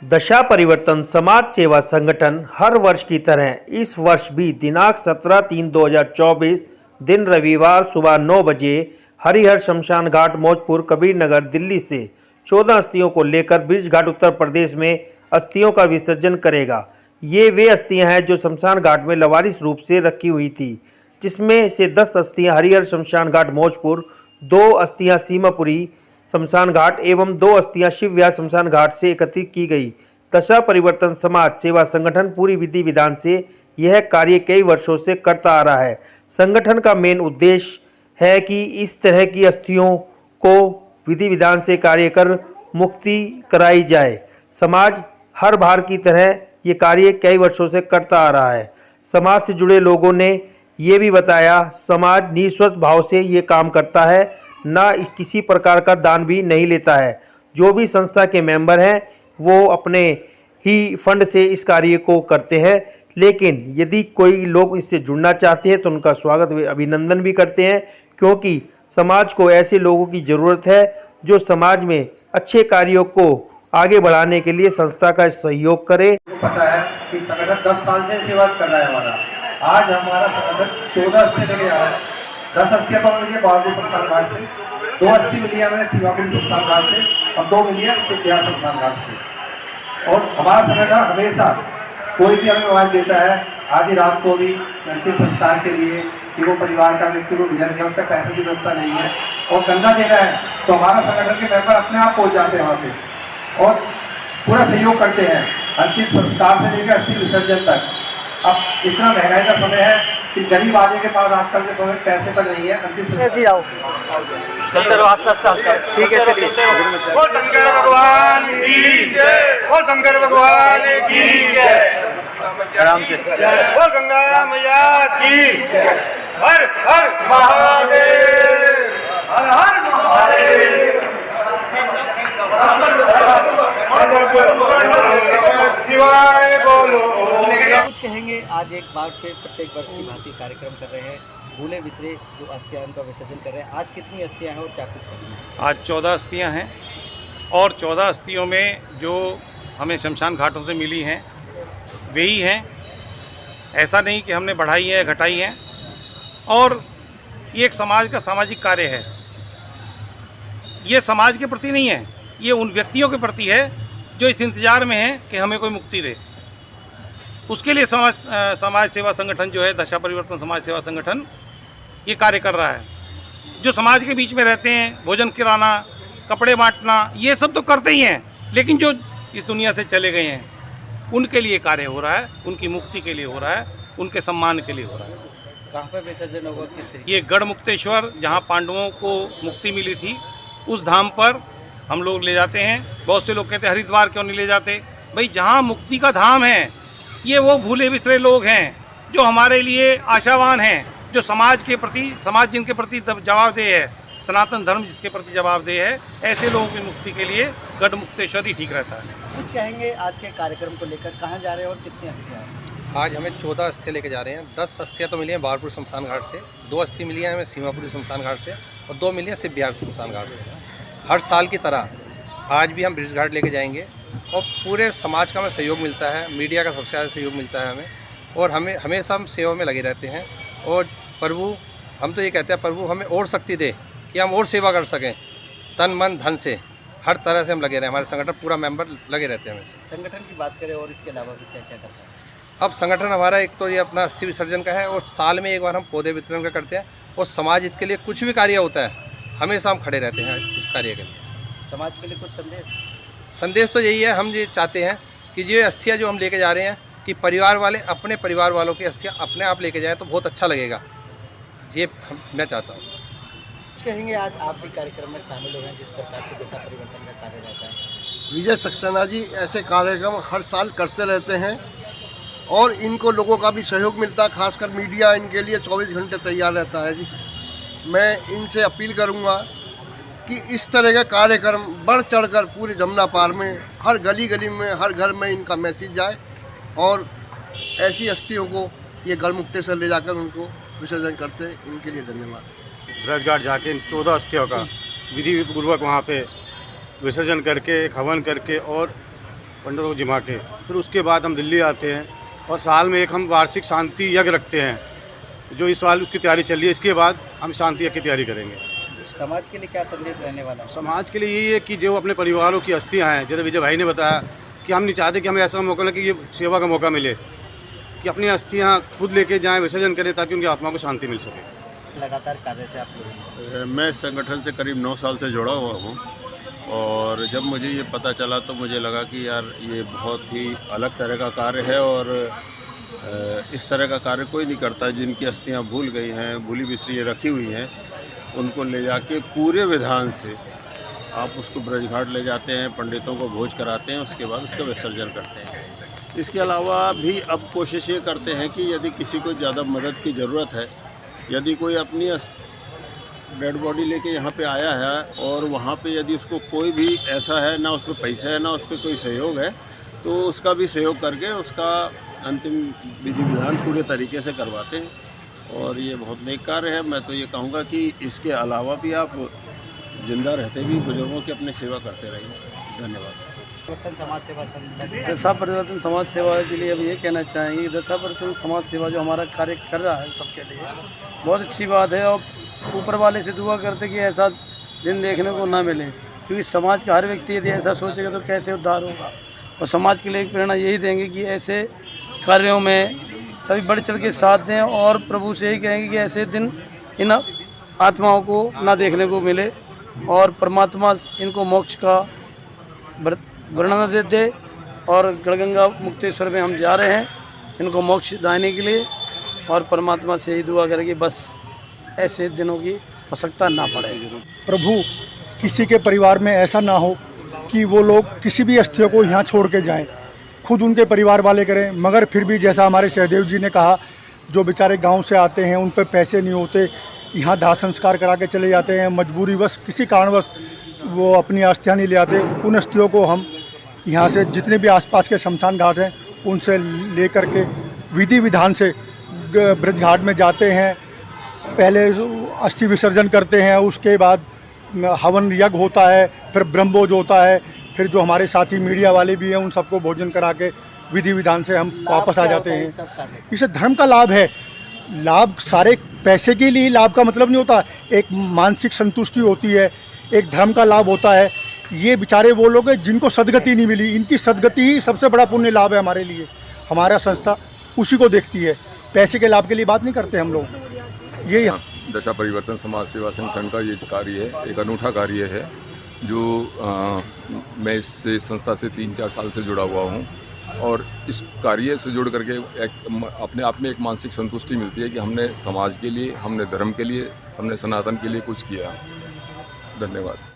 दशा परिवर्तन समाज सेवा संगठन हर वर्ष की तरह इस वर्ष भी दिनांक 17/3/2024 दिन रविवार सुबह 9 बजे हरिहर शमशान घाट मौजपुर कबीर नगर दिल्ली से 14 अस्थियों को लेकर ब्रिज घाट उत्तर प्रदेश में अस्थियों का विसर्जन करेगा। ये वे अस्थियां हैं जो शमशान घाट में लवारिस रूप से रखी हुई थी, जिसमें से 10 अस्थियां हरिहर शमशान घाट मौजपुर, 2 अस्थियां सीमापुरी शमशान घाट एवं 2 अस्थियां शिव विहार शमशान घाट से एकत्रित की गई। दशा परिवर्तन समाज सेवा संगठन पूरी विधि विधान से यह कार्य कई वर्षों से करता आ रहा है। संगठन का मेन उद्देश्य है कि इस तरह की अस्थियों को विधि विधान से कार्य कर मुक्ति कराई जाए। समाज हर बार की तरह ये कार्य कई वर्षों से करता आ रहा है। समाज से जुड़े लोगों ने ये भी बताया, समाज निस्वार्थ भाव से ये काम करता है, ना किसी प्रकार का दान भी नहीं लेता है। जो भी संस्था के मेंबर हैं वो अपने ही फंड से इस कार्य को करते हैं, लेकिन यदि कोई लोग इससे जुड़ना चाहते हैं तो उनका स्वागत व अभिनंदन भी करते हैं, क्योंकि समाज को ऐसे लोगों की ज़रूरत है जो समाज में अच्छे कार्यों को आगे बढ़ाने के लिए संस्था का सहयोग करे। पता है कि संगठन 10 साल से सेवा कर रहा है हमारा। आज हमारा संगठन 14 अस्थि लेके आ रहा है। 10 अस्थियां तो मिली है बाबू शमशान घाट से, 2 अस्थि मिली है हमें सीमापुरी शमशान घाट से और 2 मिली है शिव विहार शमशान घाट से। और हमारा संगठन हमेशा कोई भी हमें आवाज देता है, आधी रात को भी अंतिम संस्कार के लिए कि वो परिवार का व्यक्ति को गुजर गया, उसका पैसे की व्यवस्था नहीं है और गंगा देना है, तो हमारा संगठन के मेंबर अपने आप पहुँच जाते हैं वहाँ पे और पूरा सहयोग करते हैं अंतिम संस्कार से लेकर अस्थि विसर्जन तक। अब इतना महंगाई का समय है कि गरीब आदमी के पास आजकल के समय पैसे तक नहीं है। अंतिम चलते रहो आस्ते, ठीक है चलिए। बोल शंकर भगवान की जय, बोल शंकर भगवान की जय, आराम से बोल गंगा मैया की हर हर महादेव, हर हर महादेव। शिवाय बोलो। कुछ कहेंगे, आज एक बार फिर प्रत्येक वर्ष की भांति कार्यक्रम कर रहे हैं, भूले बिसरे जो अस्थियां का विसर्जन कर रहे हैं। आज कितनी अस्थियां हैं और क्या कुछ करेंगे? आज 14 अस्थियां हैं और 14 अस्थियों में जो हमें शमशान घाटों से मिली हैं वही हैं। ऐसा नहीं कि हमने बढ़ाई है घटाई हैं। और ये एक समाज का सामाजिक कार्य है। ये समाज के प्रति नहीं है, ये उन व्यक्तियों के प्रति है जो इस इंतज़ार में हैं कि हमें कोई मुक्ति दे। उसके लिए समाज सेवा संगठन जो है, दशा परिवर्तन समाज सेवा संगठन, ये कार्य कर रहा है। जो समाज के बीच में रहते हैं, भोजन कराना, कपड़े बांटना, ये सब तो करते ही हैं, लेकिन जो इस दुनिया से चले गए हैं उनके लिए कार्य हो रहा है, उनकी मुक्ति के लिए हो रहा है, उनके सम्मान के लिए हो रहा है। कहाँ पर विसर्जन होगा, किस तरीके? ये गढ़मुक्तेश्वर, जहाँ पांडवों को मुक्ति मिली थी, उस धाम पर हम लोग ले जाते हैं। बहुत से लोग कहते हैं हरिद्वार क्यों नहीं ले जाते? भाई, जहाँ मुक्ति का धाम है, ये वो भूले बिसरे लोग हैं जो हमारे लिए आशावान हैं, जो समाज के प्रति, समाज जिनके प्रति जवाबदेह है, सनातन धर्म जिसके प्रति जवाबदेह है, ऐसे लोगों की मुक्ति के लिए गढ़मुक्तेश्वर ही ठीक रहता है। कुछ कहेंगे आज के कार्यक्रम को लेकर, कहाँ जा रहे हैं और कितनी अस्थियां हैं? आज हमें 14 अस्थियाँ लेके जा रहे हैं। 10 अस्थियाँ तो मिली हैं बारपुर शमशान घाट से, 2 अस्थि मिली हैं हमें सीमापुरी शमशान घाट से और 2 मिली हैं शिव विहार शमशान घाट से। हर साल की तरह आज भी हम ब्रिज घाट लेके जाएंगे और पूरे समाज का हमें सहयोग मिलता है, मीडिया का सबसे ज़्यादा सहयोग मिलता है हमें, और हमें हमेशा हम सेवा में लगे रहते हैं। और प्रभु, हम तो ये कहते हैं प्रभु हमें और शक्ति दे कि हम और सेवा कर सकें, तन मन धन से हर तरह से हम लगे रहें। हमारे संगठन पूरा मेंबर लगे रहते हैं हमेशा। संगठन की बात करें और इसके अलावा भी क्या क्या करता है? अब संगठन हमारा एक तो ये अपना अस्थि विसर्जन का है और साल में एक बार हम पौधे वितरण का करते हैं, और समाज हित के लिए कुछ भी कार्य होता है हमेशा हम खड़े रहते हैं इस कार्य के लिए। समाज के लिए कुछ संदेश तो यही है, हम ये चाहते हैं कि ये अस्थियाँ जो हम लेके जा रहे हैं कि परिवार वाले अपने परिवार वालों की अस्थियाँ अपने आप लेके जाएँ तो बहुत अच्छा लगेगा, ये मैं चाहता हूँ। कहेंगे, आज आप भी कार्यक्रम में शामिल हो रहे हैं, जिस प्रकार से दशा परिवर्तन का कार्य रहता है? विजय सक्सेना जी ऐसे कार्यक्रम हर साल करते रहते हैं और इनको लोगों का भी सहयोग मिलता है, खासकर मीडिया इनके लिए 24 घंटे तैयार रहता है। मैं इनसे अपील करूंगा कि इस तरह का कार्यक्रम बढ़ चढ़कर पूरे जमुना पार में हर गली गली में हर घर में इनका मैसेज जाए और ऐसी अस्थियों को ये गढ़मुक्तेश्वर ले जाकर उनको विसर्जन करते हैं। इनके लिए धन्यवाद। ब्रज घाट जाके इन 14 अस्थियों का विधि पूर्वक वहाँ पे विसर्जन करके, हवन करके और पंडितों को जिमा के, फिर उसके बाद हम दिल्ली आते हैं और साल में एक हम वार्षिक शांति यज्ञ रखते हैं, जो इस साल उसकी तैयारी चल रही है। इसके बाद हम शांति यज्ञ की तैयारी करेंगे। समाज के लिए क्या संदेश रहने वाला है? समाज के लिए यही है कि जो अपने परिवारों की अस्थियाँ हैं, जैसे विजय भाई ने बताया कि हम नहीं चाहते कि हमें ऐसा मौका लगे कि ये सेवा का मौका मिले, कि अपनी अस्थियाँ खुद लेके जाएं, विसर्जन करें, ताकि उनकी आत्मा को शांति मिल सके। लगातार कार्य से आप लोग? मैं इस संगठन से करीब 9 साल से जुड़ा हुआ हूँ और जब मुझे ये पता चला तो मुझे लगा कि यार ये बहुत ही अलग तरह का कार्य है और इस तरह का कार्य कोई नहीं करता। जिनकी अस्थियाँ भूल गई हैं, भूली बिसरी रखी हुई हैं, उनको ले जाके पूरे विधान से आप उसको ब्रज घाट ले जाते हैं, पंडितों को भोज कराते हैं, उसके बाद उसका विसर्जन करते हैं। इसके अलावा भी अब कोशिश ये करते हैं कि यदि किसी को ज़्यादा मदद की ज़रूरत है, यदि कोई अपनी डेड बॉडी लेके यहाँ पे आया है और वहाँ पे यदि उसको कोई भी ऐसा है, ना उस पर पैसा है, ना उस पर कोई सहयोग है, तो उसका भी सहयोग करके उसका अंतिम विधि विधान पूरे तरीके से करवाते हैं और ये बहुत नेक कार्य है। मैं तो ये कहूँगा कि इसके अलावा भी आप जिंदा रहते भी बुजुर्गों की अपनी सेवा करते रहिए। धन्यवाद। समाज सेवा संगठन दशा परिवर्तन समाज सेवा के लिए अब ये कहना चाहेंगे कि दशा परिवर्तन समाज सेवा जो हमारा कार्य कर रहा है सबके लिए बहुत अच्छी बात है और ऊपर वाले से दुआ करते कि ऐसा दिन देखने को ना मिले, क्योंकि समाज का हर व्यक्ति यदि ऐसा सोचेगा तो कैसे उद्धार होगा। और समाज के लिए एक प्रेरणा यही देंगे कि ऐसे कार्यों में सभी बढ़ चढ़ के साथ दें और प्रभु से यही कहेंगे कि ऐसे दिन इन आत्माओं को ना देखने को मिले और परमात्मा इनको मोक्ष का वर्णन दे दे। और गढ़गंगा मुक्तेश्वर में हम जा रहे हैं इनको मोक्ष दिलाने के लिए और परमात्मा से ही दुआ करें कि बस ऐसे दिनों की आवश्यकता ना पड़े। प्रभु किसी के परिवार में ऐसा ना हो कि वो लोग किसी भी अस्थियों को यहाँ छोड़ के जाएं, खुद उनके परिवार वाले करें। मगर फिर भी जैसा हमारे सहदेव जी ने कहा, जो बेचारे गांव से आते हैं उन पर पैसे नहीं होते, यहाँ दाह संस्कार करा के चले जाते हैं, मजबूरीवश किसी कारणवश वो अपनी अस्थियाँ नहीं ले आते, उन अस्थियों को हम यहाँ से जितने भी आसपास के शमशान घाट हैं उनसे ले कर के विधि विधान से ब्रज घाट में जाते हैं। पहले अस्थि विसर्जन करते हैं, उसके बाद हवन यज्ञ होता है, फिर ब्रह्मभोज होता है, फिर जो हमारे साथी मीडिया वाले भी हैं उन सबको भोजन करा के विधि विधान से हम वापस आ जाते हैं। इससे धर्म का लाभ है। लाभ सारे पैसे के लिए लाभ का मतलब नहीं होता, एक मानसिक संतुष्टि होती है, एक धर्म का लाभ होता है। ये बेचारे वो लोग हैं जिनको सदगति नहीं मिली, इनकी सदगति ही सबसे बड़ा पुण्य लाभ है हमारे लिए। हमारा संस्था उसी को देखती है, पैसे के लाभ के लिए बात नहीं करते हम लोग। ये दशा परिवर्तन समाज सेवा संगठन का ये कार्य है, एक अनूठा कार्य है जो मैं इस संस्था से 3-4 साल से जुड़ा हुआ हूँ और इस कार्य से जुड़ करके अपने आप में एक मानसिक संतुष्टि मिलती है कि हमने समाज के लिए, हमने धर्म के लिए, हमने सनातन के लिए कुछ किया। धन्यवाद।